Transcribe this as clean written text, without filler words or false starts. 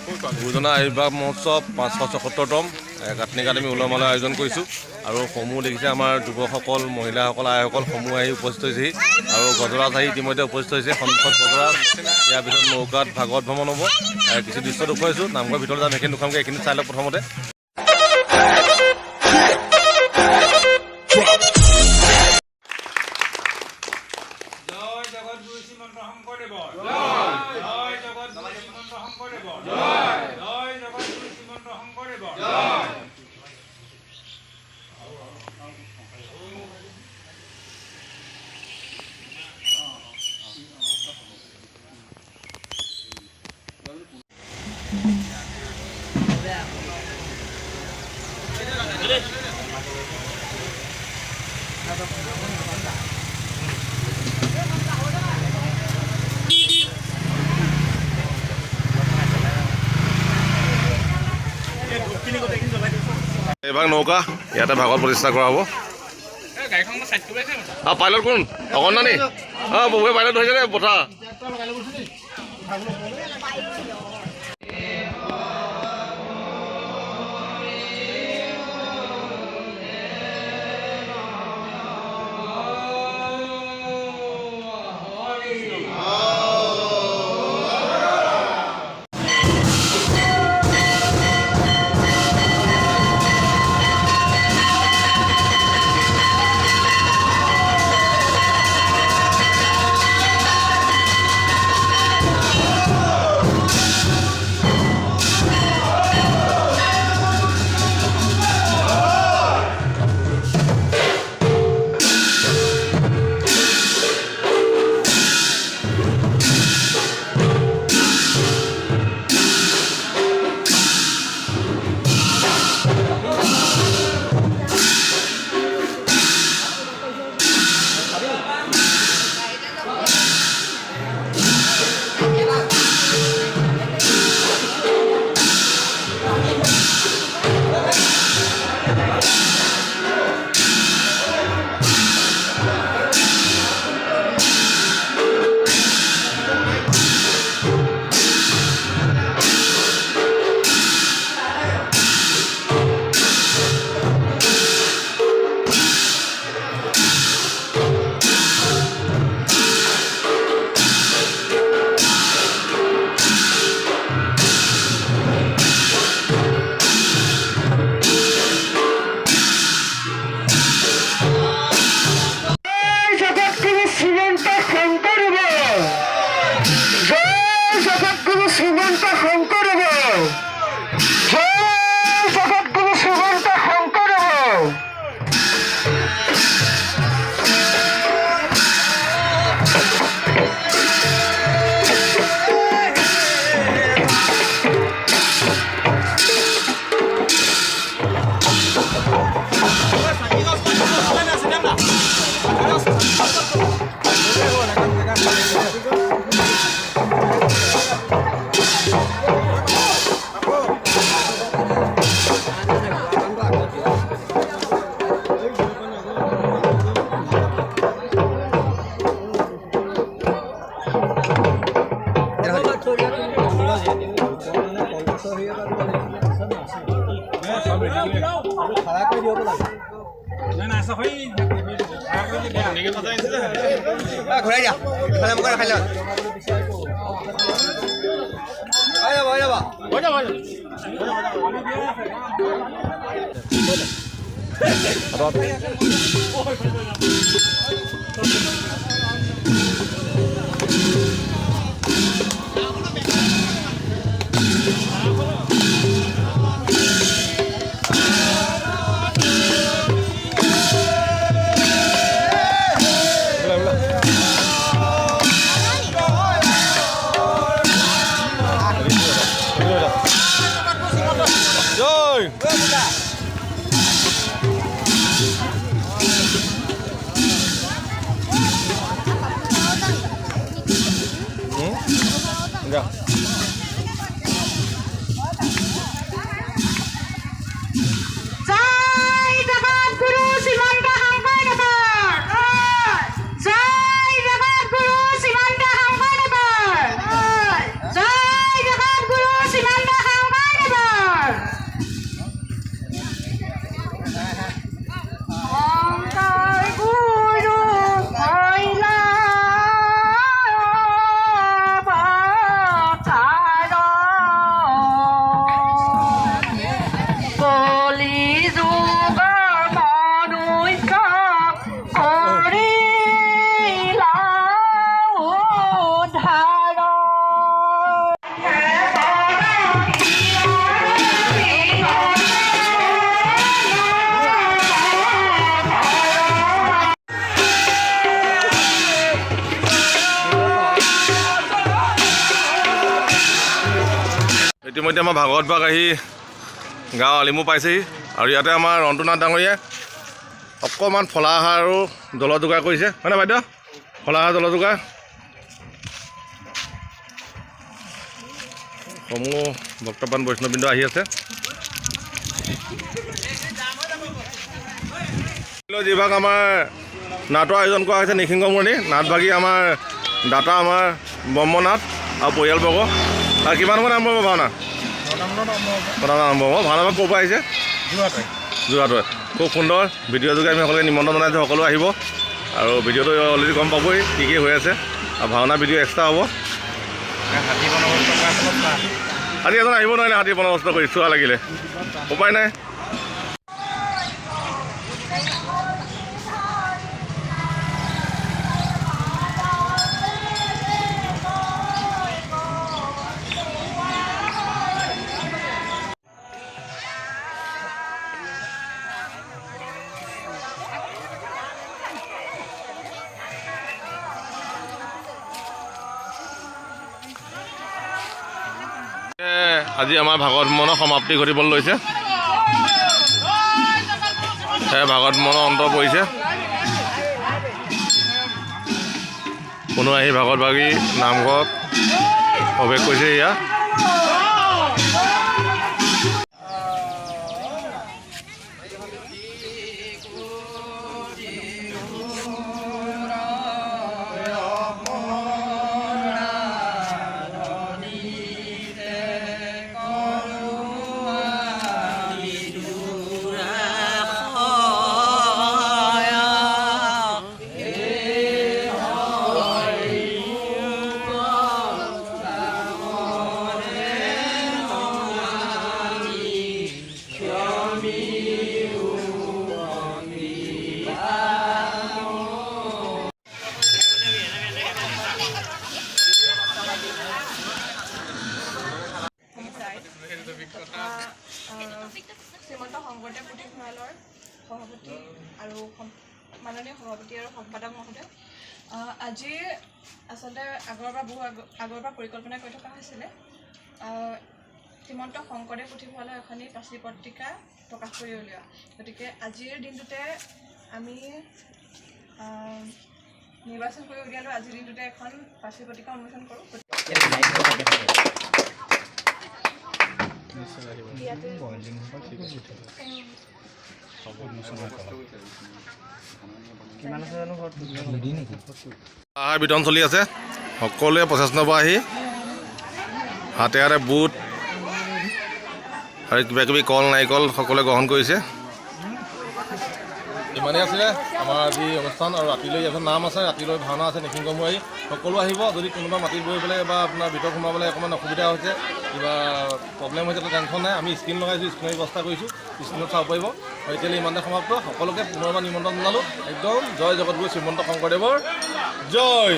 গুৰুজনা আৱিৰ্ভাৱ মহোৎসৱ 577তম কাটনি একাডেমি উলহ-মালহ আয়োজন কৰিছোঁ আৰু সমূহ দেখিছে আমাৰ যুৱকসকল মহিলাসকল আইসকল সমূহ আহি উপস্থিত হৈছেহি আৰু গজৰাজ আহি ইতিমধ্যে উপস্থিত হৈছে সন্মুখত গজৰাজ ইয়াৰ পিছত নৌকাত ভাগৱত ভ্ৰমণ হ'ব কিছু দৃশ্য দেখুৱাইছোঁ নামঘৰৰ ভিতৰত যাম সেইখিনি দেখুৱামগৈ এইখিনি চাই লওক প্ৰথমতে এইভাগ নৌকা ইয়াতে ভাগত প্ৰতিষ্ঠা কৰা হ'ব পাইলট কোন অকণমানি ববুৱে পাইলট হৈছে নে পঠা ঘূৰাই দিয়া খালে মোক খাই লওক ইতিমধ্যে আমাৰ ভাগৱত বাগ আহি গাঁও আলিমু পাইছেহি আৰু ইয়াতে আমাৰ ৰন্তুনাথ ডাঙৰীয়াই অকণমান ফলাহাৰ আৰু জল যোগাৰ কৰিছে হয়নে বাইদেউ ফলাহাৰ জল যোগাৰ সমূহ ভক্তপ্ৰাণ বৈষ্ণৱবৃন্দ আহি আছে যিভাগ আমাৰ নাটৰ আয়োজন কৰা হৈছে নিসিংহমণি নাটভাগী আমাৰ দাতা আমাৰ ব্ৰহ্মনাথ আৰু পৰিয়ালবৰ্গ আৰু কিমান সময়ত আৰম্ভ হ'ব ভাওনা আৰম্ভ হ'ব ভাওনা ক'ৰ পৰা আহিছে যোৰহাটৰ খুব সুন্দৰ ভিডিঅ' যোগে আমি সকলোকে নিমন্ত্ৰণ জনাইছোঁ সকলো আহিব আৰু ভিডিঅ'টো অলৰেডি গম পাবই কি কি হৈ আছে আৰু ভাওনা ভিডিঅ' এক্সট্ৰা হ'ব আজি এজন আহিব নোৱাৰিলে হাতী বন্দবস্ত কৰি চোৱা লাগিলে উপায় নাই আজি আমাৰ ভাগৱত ভ্ৰমণৰ সমাপ্তি ঘটিবলৈ লৈছে ভাগৱত ভ্ৰমণৰ অন্ত পৰিছে কোনো আহি ভাগৱত ভাগী নামঘৰত প্ৰৱেশ কৰিছে ইয়াত শ্ৰীমন্ত শংকৰদেৱ পুথিভঁৰালৰ সভাপতি আৰু মাননীয় সভাপতি আৰু সম্পাদক মহোদয় আজি আচলতে আগৰ পৰা পৰিকল্পনা কৰি থকা হৈছিলে শ্ৰীমন্ত শংকৰদেৱ পুথিভঁৰালৰ এখনি পাচি পত্ৰিকা প্ৰকাশ কৰি উলিওৱা গতিকে আজিৰ দিনটোতে আমি নিৰ্বাচন কৰি উলিয়ালোঁ আজিৰ দিনটোতে এখন পাচি পত্ৰিকা উন্মোচন কৰোঁ আহাৰ বিতৰণ চলি আছে সকলোৱে প্ৰচেষ্টাৰ পৰা আহি হাতে হাতে বুট আৰু কিবা কিবি কল নাৰিকল সকলোৱে গ্ৰহণ কৰিছে ইমানেই আছিলে আমাৰ আজি অনুষ্ঠান আৰু ৰাতিলৈ এখন নাম আছে ৰাতিলৈ ভাওনা আছে নিসিংহমণি সকলো আহিব যদি কোনোবা মাটিত বহি পেলাই বা আপোনাৰ ভিতৰত সোমাবলৈ অকণমান অসুবিধা হৈছে কিবা প্ৰব্লেম হৈছে টেনশ্যন নাই আমি স্ক্ৰীণ লগাইছোঁ স্ক্ৰীণৰ ব্যৱস্থা কৰিছোঁ স্ক্ৰীণত চাব পাৰিব আৰু এতিয়ালৈ ইমানতে সমাপ্ত সকলোকে পুনৰবাৰ নিমন্ত্ৰণ জনালোঁ একদম জয় জগতগুৰু শ্ৰীমন্ত শংকৰদেৱৰ জয়